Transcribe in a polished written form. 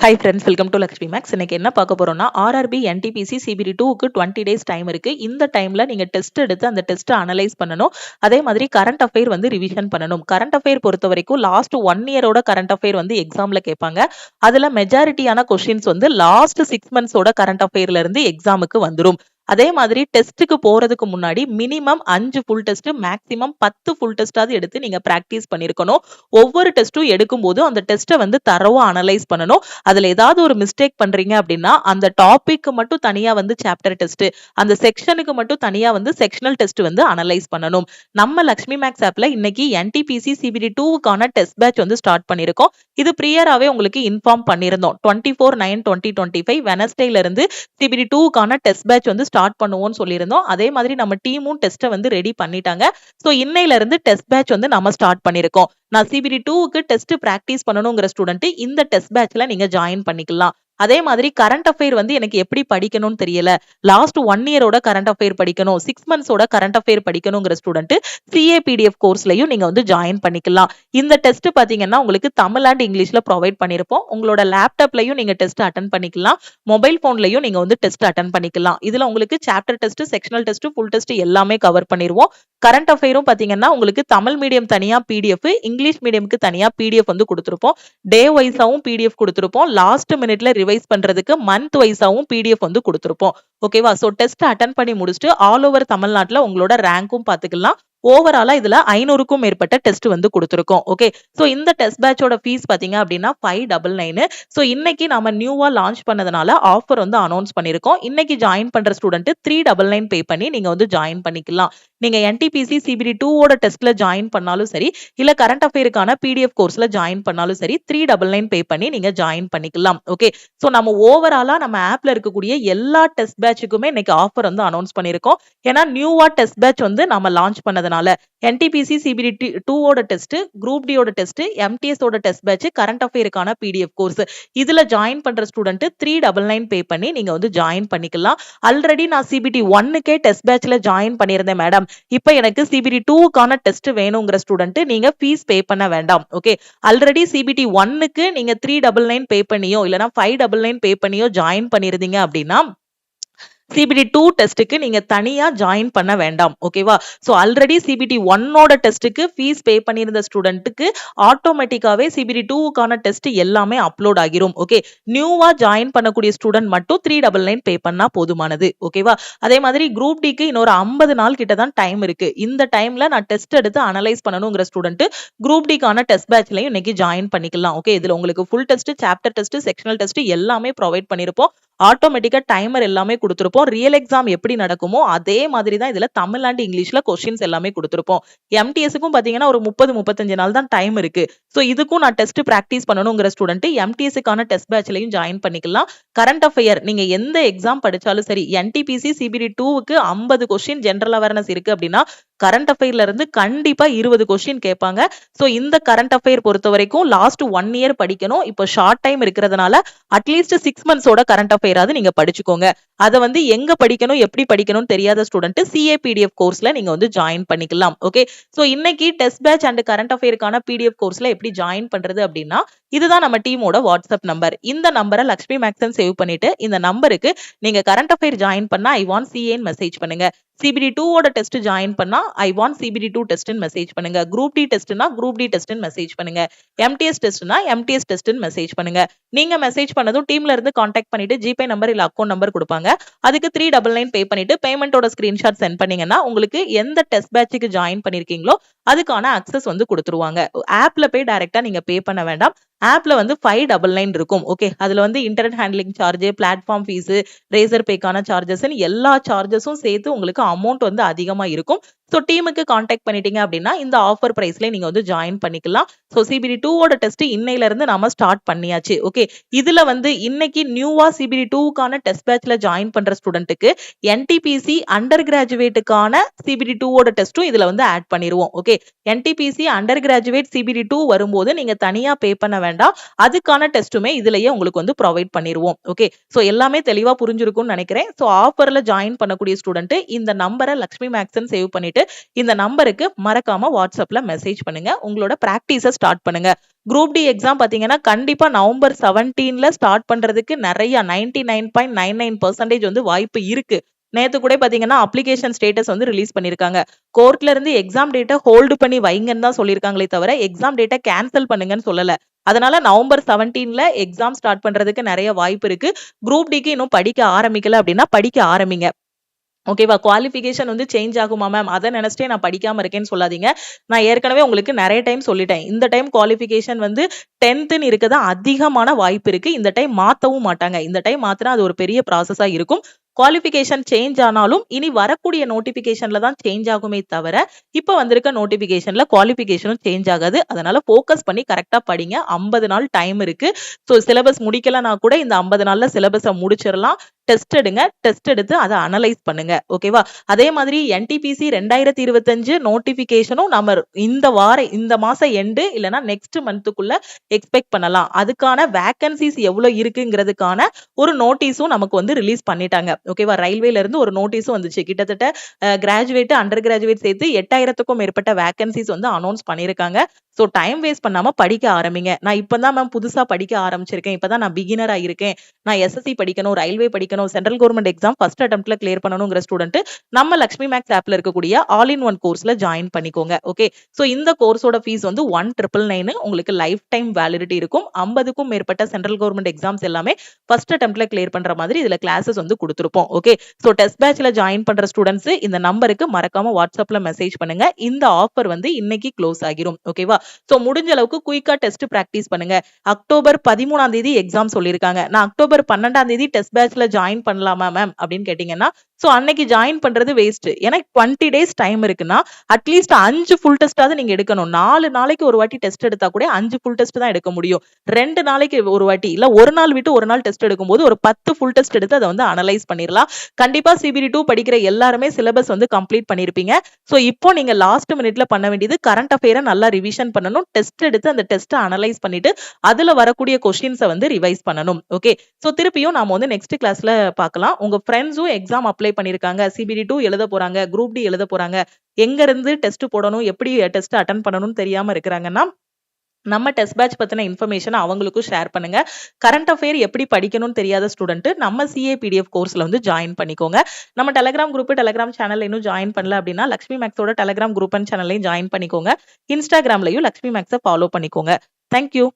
Hi friends, welcome to Lakshmi makes. இன்னைக்கு என்ன பார்க்க போறோம்னா, ஆர்ஆர்பி என்டிபிசி சிபிடி 2க்கு 20 டேஸ் டைம் இருக்கு. இந்த டைம்ல நீங்க டெஸ்ட் எடுத்து அந்த டெஸ்ட்டை அனலைஸ் பண்ணணும். அதே மாதிரி கரண்ட் அஃபேர் வந்து ரிவிஷன் பண்ணணும். கரண்ட் அஃபேர் பொறுத்த வரைக்கும் லாஸ்ட் 1 இயரோட கரண்ட் அஃபேர் வந்து எக்ஸாம்ல கேட்பாங்க. அதுல மெஜாரிட்டியான கொஸ்டின்ஸ் வந்து லாஸ்ட் 6 மந்த்ஸோட கரண்ட் அஃபேர்ல இருந்து எக்ஸாமுக்கு வந்துரும். அதே மாதிரி டெஸ்ட்டுக்கு போறதுக்கு முன்னாடி minimum 5 full test, maximum 10 full டெஸ்டாவது எடுத்து நீங்க பிராக்டிஸ் பண்ணிருக்கணும். ஒவ்வொரு டெஸ்ட்டும் எடுக்கும்போது அந்த டெஸ்ட்டை வந்து தரவா அனலைஸ் பண்ணணும். அதுல ஏதாவது ஒரு மிஸ்டேக் பண்றீங்க அப்படின்னா அந்த டாபிக் மட்டும் தனியா வந்து சாப்டர் டெஸ்ட், அந்த செக்ஷனுக்கு மட்டும் தனியா வந்து செக்ஷனல் டெஸ்ட் வந்து அனலைஸ் பண்ணணும். நம்ம லக்ஷ்மி மேக்ஸ் ஆப்ல இன்னைக்கு என்டிபிசி சிபிடி 2க்கான டெஸ்ட் பேட்ச் வந்து ஸ்டார்ட் பண்ணிருக்கோம். இது ப்ரியராவே உங்களுக்கு இன்ஃபார்ம் பண்ணிருந்தோம். 24/9/2025 வெனஸ்டேல இருந்து சிபிடி 2க்கான டெஸ்ட் பேட்ச் வந்து ஸ்டார்ட் பண்ணுவோம்னு சொல்லியிருந்தோம். அதே மாதிரி நம்ம டீமும் டெஸ்ட்டை வந்து ரெடி பண்ணிட்டாங்க. ஸோ இன்னையில இருந்து டெஸ்ட் பேட்ச் வந்து நம்ம ஸ்டார்ட் பண்ணிருக்கோம். நான் சிபிடி 2க்கு டெஸ்ட் பிராக்டிஸ் பண்ணணுங்கிற ஸ்டூடெண்ட் இந்த டெஸ்ட் பேட்ச்ல நீங்க ஜாயின் பண்ணிக்கலாம். அதே மாதிரி கரண்ட் அஃபேர் வந்து எனக்கு எப்படி படிக்கணும்னு தெரியல, லாஸ்ட் 1 இயரோட கரண்ட் அஃபேர் படிக்கணும், 6 மந்த்ஸோட கரண்ட் அஃபேர் படிக்கணுங்கிற ஸ்டூடெண்ட் சிஏபிடிஎஃப் கோர்ஸ்லயும் நீங்க வந்து ஜாயின் பண்ணிக்கலாம். இந்த டெஸ்ட் பாத்தீங்கன்னா உங்களுக்கு தமிழ் அண்ட் இங்கிலீஷ்ல ப்ரொவைட் பண்ணிருப்போம். உங்களோட லேப்டாப்லயும் நீங்க டெஸ்ட் அட்டன் பண்ணிக்கலாம், மொபைல் போன்லயும் நீங்க வந்து டெஸ்ட் அட்டன் பண்ணிக்கலாம். இதுல உங்களுக்கு chapter test, sectional test, full test எல்லாமே கவர் பண்ணிருவோம். கரண்ட் அஃபேரும் பாத்தீங்கன்னா உங்களுக்கு தமிழ் மீடியம் தனியா பிடிஎஃப், இங்கிலீஷ் மீடியம்க்கு தனியா பிடிஎஃப் வந்து கொடுத்திருப்போம். டே வைஸாவும் பிடிஎஃப் கொடுத்திருப்போம். லாஸ்ட் மினிட்ல ரிவைஸ் பண்றதுக்கு மந்த் வைஸாவும் பிடிஎஃப் வந்து கொடுத்திருப்போம். ஓகேவா? சோ டெஸ்ட் அட்டன் பண்ணி முடிச்சுட்டு ஆல் ஓவர் தமிழ்நாட்டுல உங்களோட ரேங்க்கும் பாத்துக்கலாம். ஓவராலா இதுல 500க்கும் மேற்பட்ட டெஸ்ட் வந்து கொடுத்திருக்கோம். ஓகே, சோ இந்த டெஸ்ட் பேட்சோட ஃபீஸ் பாத்தீங்க அப்படின்னா 599. சோ இன்னைக்கு நாம நியூவா லான்ச் பண்ணதுனால ஆஃபர் வந்து அனௌன்ஸ் பண்ணிருக்கோம். இன்னைக்கு ஜாயின் பண்ற ஸ்டூடெண்ட் 399 பே பண்ணி நீங்க வந்து ஜாயின் பண்ணிக்கலாம். நீங்க என்டிபிசி சிபிடி 2ஓட டெஸ்ட்ல ஜாயின் பண்ணாலும் சரி, இல்ல கரண்ட் அஃபேருக்கான பிடிஎஃப் கோர்ஸ்ல ஜாயின் பண்ணாலும் சரி, 399 பே பண்ணி நீங்க ஜாயின் பண்ணிக்கலாம். ஓகே, சோ நம்ம ஓவராலா நம்ம ஆப்ல இருக்கக்கூடிய எல்லா டெஸ்ட் பேட்சுக்குமே இன்னைக்கு ஆஃபர் வந்து அனௌன்ஸ் பண்ணிருக்கோம். ஏன்னா நியூவா டெஸ்ட் பேட்ச் வந்து நம்ம லான்ச் பண்ணதுனால என்டிபிசி சிபிடி 2ஓட டெஸ்ட், குரூப் டியோட டெஸ்ட், எம்டிஎஸ் ஓட டெஸ்ட் பேட்ச், கரண்ட் அஃபேருக்கான பிடிஎஃப் கோர்ஸ் இதுல ஜாயின் பண்ற ஸ்டூடெண்ட் 399 பே பண்ணி நீங்க வந்து ஜாயின் பண்ணிக்கலாம். ஆல்ரெடி நான் சிபிடி 1க்கே டெஸ்ட் பேட்ச்ல ஜாயின் பண்ணியிருந்தேன் மேடம், இப்ப எனக்கு சிபிடி 2க்கான டெஸ்ட் வேணுங்கிற ஸ்டூடெண்ட் நீங்க ஃபீஸ் பே பண்ண வேண்டாம். ஓகே, ஆல்ரெடி சிபிடி 1க்கு நீங்க 399 பே பண்ணியோ இல்லனா 599 பே பண்ணியோ ஜாயின் பண்ணிருந்தீங்க அப்படின்னா சிபிடி 2 டெஸ்ட்டுக்கு நீங்க தனியா ஜாயின் பண்ண வேண்டாம். ஓகேவா? சோ ஆல்ரெடி சிபிடி 1ஓட டெஸ்ட்டுக்கு ஃபீஸ் பே பண்ணியிருந்த ஸ்டூடெண்ட்டுக்கு ஆட்டோமேட்டிக்காவே சிபிடி 2க்கான டெஸ்ட் எல்லாமே அப்லோட் ஆகிரும். ஓகே, நியூவா ஜாயின் பண்ணக்கூடிய ஸ்டூடெண்ட் மட்டும் 399 பே பண்ணா போதுமானது. ஓகேவா? அதே மாதிரி குரூப் டிக்கு இன்னொரு 50 நாள் கிட்ட தான் டைம் இருக்கு. இந்த டைம்ல நான் டெஸ்ட் எடுத்து அனலைஸ் பண்ணணுங்கிற ஸ்டூடெண்ட் குரூப் டிக்கான டெஸ்ட் பேட்ச்லயும் இன்னைக்கு ஜாயின் பண்ணிக்கலாம். ஓகே, இதுல உங்களுக்கு full test, chapter test, sectional test எல்லாமே ப்ரொவைட் பண்ணிருப்போம். ஆட்டோமேட்டிக்கா டைமர் எல்லாமே கொடுத்திருப்போம். ரியல் எக்ஸாம் எப்படி நடக்குமோ அதே மாதிரி தான் இதுல தமிழ் அண்ட் இங்கிலீஷ்ல கொஸ்டின்ஸ் எல்லாமே கொடுத்திருப்போம். எம்டிஎஸ்க்கும் பாத்தீங்கன்னா ஒரு 30-35 நாள் தான் டைம் இருக்கு. சோ இதுக்கும் நான் டெஸ்ட் பிராக்டிஸ் பண்ணணுங்கிற ஸ்டூடெண்ட் எம்டிஎஸ்க்கான டெஸ்ட் பேட்ச்லயும் ஜாயின் பண்ணிக்கலாம். கரண்ட் அஃபேர் நீங்க எந்த எக்ஸாம் படிச்சாலும் சரி, என்டிபிசி சிபிடி 2க்கு 50 கொஸ்டின் ஜெனரல் அவேர்னஸ் இருக்கு அப்படின்னா கரண்ட் அஃபேர்ல இருந்து கண்டிப்பா 20 கொஸ்டின் கேட்பாங்க. சோ இந்த கரண்ட் அஃபேர் பொறுத்த வரைக்கும் லாஸ்ட் 1 இயர் படிக்கணும். இப்போ ஷார்ட் டைம் இருக்கிறதுனால அட்லீஸ்ட் 6 மந்த்ஸோட கரண்ட் அஃபேராவது நீங்க படிச்சுக்கோங்க. அதை வந்து எங்க படிக்கணும், எப்படி படிக்கணும்னு தெரியாத ஸ்டூடெண்ட் சிஏபிடிஎஃப் கோர்ஸ்ல நீங்க வந்து ஜாயின் பண்ணிக்கலாம். ஓகே, சோ இன்னைக்கு டெஸ்ட் பேட்ச் அண்ட் கரண்ட் அஃபேருக்கான பிடிஎஃப் கோர்ஸ்ல எப்படி ஜாயின் பண்றது அப்படின்னா, இதுதான் நம்ம டீமோட வாட்ஸ்அப் நம்பர். இந்த நம்பரை லக்ஷ்மி மேக்ஸன் சேவ் பண்ணிட்டு இந்த நம்பருக்கு நீங்க கரண்ட் அஃபேர் ஜாயின் பண்ணா ஐ வாண்ட் சிஏன்னு மெசேஜ் பண்ணுங்க. சிபிடி 2ஓட டெஸ்ட் ஜாயின் பண்ணா ஐ வாண்ட் சிபிடி 2 டெஸ்ட்னு மெசேஜ் பண்ணுங்க. குரூப் டி டெஸ்ட்னா குரூப் டி டெஸ்ட்னு மெசேஜ் பண்ணுங்க. எம்டிஎஸ் டெஸ்ட்னா எம்டிஎஸ் டெஸ்ட்னு மெசேஜ் பண்ணுங்க. நீங்க மெசேஜ் பண்ணதும் டீம்ல இருந்து கான்டாக்ட் பண்ணிட்டு ஜிபே நம்பர் இல்ல அக்கௌண்ட் நம்பர் கொடுப்பாங்க. அதுக்கு 399 பே பண்ணிட்டு பேமெண்டோட ஸ்கிரீன்ஷாட் சென்ட் பண்ணீங்கன்னா உங்களுக்கு எந்த டெஸ்ட் பேட்சுக்கு ஜாயின் பண்ணிருக்கீங்களோ அதுக்கான அக்சஸ் வந்து கொடுத்துருவாங்க. ஆப்ல போய் டைரக்டா நீங்க பே பண்ண வேண்டாம். ஆப்ல வந்து 599 இருக்கும். ஓகே, அதுல வந்து internet handling charge, platform fees, ரேசர் பேக்கான சார்ஜஸ் எல்லா சார்ஜஸும் சேர்த்து உங்களுக்கு அமௌண்ட் வந்து அதிகமா இருக்கும். சோ டீமுக்கு கான்டாக்ட் பண்ணிட்டீங்க அப்படின்னா இந்த ஆஃபர் பிரைஸ்ல நீங்க வந்து ஜாயின் பண்ணிக்கலாம். சோ சிபிடி 2ஓட டெஸ்ட் இன்னையில இருந்து நாம ஸ்டார்ட் பண்ணியாச்சு. ஓகே, இதுல வந்து இன்னைக்கு நியூவா சிபிடி 2க்கான டெஸ்ட் பேட்ச்ல ஜாயின் பண்ற ஸ்டூடெண்ட்டுக்கு என்டிபிசி அண்டர் கிராஜுவேட்டுக்கான சிபிடி 2ஓட டெஸ்ட்டும் இதுல வந்து ஆட் பண்ணிடுவோம். Okay, NTPC under graduate CBT 2 வரும்போது நீங்க தனியா பே பண்ண வேண்டாம். அதுக்கான டெஸ்ட்டுமே இதுலயே உங்களுக்கு வந்து ப்ரொவைட் பண்ணிடுவோம். ஓகே, சோ எல்லாமே தெளிவா புரிஞ்சிருக்கும்னு நினைக்கிறேன். சோ ஆஃபர்ல ஜாயின் பண்ணக்கூடிய ஸ்டூடெண்ட் இந்த நம்பரை லக்ஷ்மி மேக்ஸன் சேவ் பண்ணிட்டு பண்ணிட்டு இந்த நம்பருக்கு மறக்காம வாட்ஸ்அப்ல மெசேஜ் பண்ணுங்க. உங்களோட பிராக்டிஸை ஸ்டார்ட் பண்ணுங்க. குரூப் டி எக்ஸாம் பாத்தீங்கன்னா கண்டிப்பா நவம்பர் 17ல ஸ்டார்ட் பண்றதுக்கு நிறைய 99.99% வந்து வாய்ப்பு இருக்கு. நேத்து கூட பாத்தீங்கன்னா அப்ளிகேஷன் ஸ்டேட்டஸ் வந்து ரிலீஸ் பண்ணிருக்காங்க. கோர்ட்ல இருந்து எக்ஸாம் டேட்டை ஹோல்டு பண்ணி வைங்கன்னு தான் சொல்லியிருக்காங்களே தவிர எக்ஸாம் டேட்டை கேன்சல் பண்ணுங்கன்னு சொல்லல. அதனால நவம்பர் 17ல எக்ஸாம் ஸ்டார்ட் பண்றதுக்கு நிறைய வாய்ப்பு இருக்கு. குரூப் டிக்கு இன்னும் படிக்க ஆரம்பிக்கல அப்படின்னா படிக்க ஆரம்பிங்க. ஓகேவா? குவாலிஃபிகேஷன் வந்து சேஞ்ச் ஆகுமா மேம்? அத நினைச்சிட்டே நான் படிக்காம இருக்கேன்னு சொல்லாதீங்க. நான் ஏற்கனவே உங்களுக்கு நெறைய டைம் சொல்லிட்டேன். இந்த டைம் குவாலிஃபிகேஷன் வந்து 10ன்னு இருக்கதா அதிகமான வாய்ப்பு இருக்கு. இந்த டைம் மாத்தவும் மாட்டாங்க. இந்த டைம் மாத்துனா அது ஒரு பெரிய ப்ராசஸா இருக்கும். குவாலிஃபிகேஷன் சேஞ்ச் ஆனாலும் இனி வரக்கூடிய நோட்டிபிகேஷன்ல தான் சேஞ்ச் ஆகுமே தவிர, இப்ப வந்திருக்க நோட்டிபிகேஷன்ல குவாலிஃபிகேஷனும் சேஞ்ச் ஆகாது. அதனால ஃபோக்கஸ் பண்ணி கரெக்ட்டா படிங்க. 50 நாள் டைம் இருக்கு. சோ சிலபஸ் முடிக்கலனா கூட இந்த 50 நாள்ல சிலபஸ முடிச்சிரலாம். டெஸ்ட் எடுங்க. டெஸ்ட் எடுத்து அத அனலைஸ் பண்ணுங்க. ஓகேவா? அதே மாதிரி NTPC 2025 நோட்டிபிகேஷனும் நம்ம இந்த மாசம் எண்டு இல்லனா நெக்ஸ்ட் மந்த்துக்குள்ள எக்ஸ்பெக்ட் பண்ணலாம். அதுக்கான வேகன்சிஸ் எவ்வளவு இருக்குங்கிறதுக்கான ஒரு நோட்டீஸும் நமக்கு வந்து ரிலீஸ் பண்ணிட்டாங்க. ஓகேவா? ரயில்வேல இருந்து ஒரு நோட்டீஸும் வந்துச்சு. கிட்டத்தட்ட கிராஜுவேட், அண்டர் கிராஜுவேட் சேர்த்து 8000க்கும் மேற்பட்ட வேகன்சிஸ் வந்து அனௌன்ஸ் பண்ணிருக்காங்க. சோ டைம் வேஸ்ட் பண்ணாம படிக்க ஆரம்பிங்க. நான் இப்பதான் மேம் புதுசா படிக்க ஆரம்பிச்சிருக்கேன். இப்பதான் நான் பிகினரா இருக்கேன். நான் SSC படிக்கணும், ரயில்வே படிக்கணும், சென்ட்ரல் கவர்மெண்ட் எக்ஸாம் ஃபர்ஸ்ட் அட்டெம்ப்ட்ல கிளியர் பண்ணணுங்கிற ஸ்டூடெண்ட் நம்ம லக்ஷ்மி மேக்ஸ் ஆப்ல இருக்கக்கூடிய ஆல் இன் ஒன் கோர்ஸ்ல ஜாயின் பண்ணிக்கோங்க. ஓகே. சோ இந்த கோர்ஸோட ஃபீஸ் வந்து 1999 உங்களுக்கு லைஃப் டைம் வேலிடிட்டி இருக்கும். 50க்கும் மேற்பட்ட சென்ட்ரல் கவர்மெண்ட் எக்ஸாம்ஸ் எல்லாமே ஃபர்ஸ்ட் அட்டெம்ப்ட்ல கிளியர் பண்ற மாதிரி இதுல கிளாஸஸ் வந்து கொடுத்திருப்போம். ஓகே. சோ டெஸ்ட் பேட்ச்ல ஜாயின் பண்ற ஸ்டூடெண்ட்ஸ் இந்த நம்பருக்கு மறக்காம வாட்ஸ்அப்ல மெசேஜ் பண்ணுங்க. இந்த ஆஃபர் வந்து இன்னைக்கு க்ளோஸ் ஆகிரும். ஓகேவா? சோ முடிஞ்ச அளவுக்கு குயிக்கா டெஸ்ட் பிராக்டிஸ் பண்ணுங்க. அக்டோபர் 13ஆம் தேதி எக்ஸாம் சொல்லிருக்காங்க. நான் அக்டோபர் 12ஆம் தேதி டெஸ்ட் பேட்ச்ல ஜாயின் பண்ணலாமா மேம் அப்படின்னு கேட்டீங்கன்னா, சோ அன்னைக்கு ஜாயின் பண்றது வேஸ்ட். ஏன்னா 20 டேஸ் டைம் இருக்குன்னா அட்லீஸ்ட் 5 ஃபுல் டெஸ்டாவது நீங்க எடுக்கணும். 4 நாளைக்கு ஒரு வாட்டி டெஸ்ட் எடுத்தா கூட 5 ஃபுல் டெஸ்ட் தான் எடுக்க முடியும். 2 நாளைக்கு ஒரு வாட்டி இல்ல ஒரு நாள் விட்டு ஒரு நாள் டெஸ்ட் எடுக்கும்போது ஒரு 10 ஃபுல் டெஸ்ட் எடுத்து அதை வந்து அனலைஸ் பண்ணிடலாம். கண்டிப்பா CBD2 படிக்கிற எல்லாருமே சிலபஸ் வந்து கம்ப்ளீட் பண்ணிருப்பீங்க. சோ இப்போ நீங்க லாஸ்ட் மினிட்ல பண்ண வேண்டியது கரண்ட் அஃபேரை நல்லா ரிவிஷன் பண்ணணும். டெஸ்ட் எடுத்து அந்த டெஸ்ட்டை அனலைஸ் பண்ணிட்டு அதுல வரக்கூடிய கொஸ்டின்ஸை வந்து ரிவைஸ் பண்ணணும். ஓகே. சோ திருப்பியும் நாம வந்து நெக்ஸ்ட் கிளாஸ்ல பார்க்கலாம். உங்க ஃப்ரெண்ட்ஸும் எக்ஸாம் அப்ளை பண்ணிருக்காங்க, CBD2 எழுத போறாங்க, குரூப் டி எழுத போறாங்க, எங்க இருந்து டெஸ்ட் போடணும், எப்படி டெஸ்ட் அட்டெண்ட் பண்ணணும்னு தெரியாம இருக்கிறாங்கன்னா நம்ம டெஸ்ட் பேட்ச் பத்தின இன்ஃபர்மேஷன் அவங்களுக்கும் ஷேர் பண்ணுங்க. கரண்ட் அஃபேர் எப்படி படிக்கணும்னு தெரியாத ஸ்டூடெண்ட் நம்ம CA PDF கோர்ஸ்ல வந்து ஜாயின் பண்ணிக்கோங்க. நம்ம டெலிகிராம் குரூப், டெலிகிராம் சேனல்ல இன்னும் ஜாயின் பண்ணல அப்படின்னா லக்ஷ்மி மேக்ஸோட டெலிகிராம் குரூப் அண்ட் சேனல்லையும் ஜாயின் பண்ணிக்கோங்க. இன்ஸ்டாகிராம்லயும் லக்ஷ்மி மேக்ஸை ஃபாலோ பண்ணிக்கோங்க. தேங்க்யூ.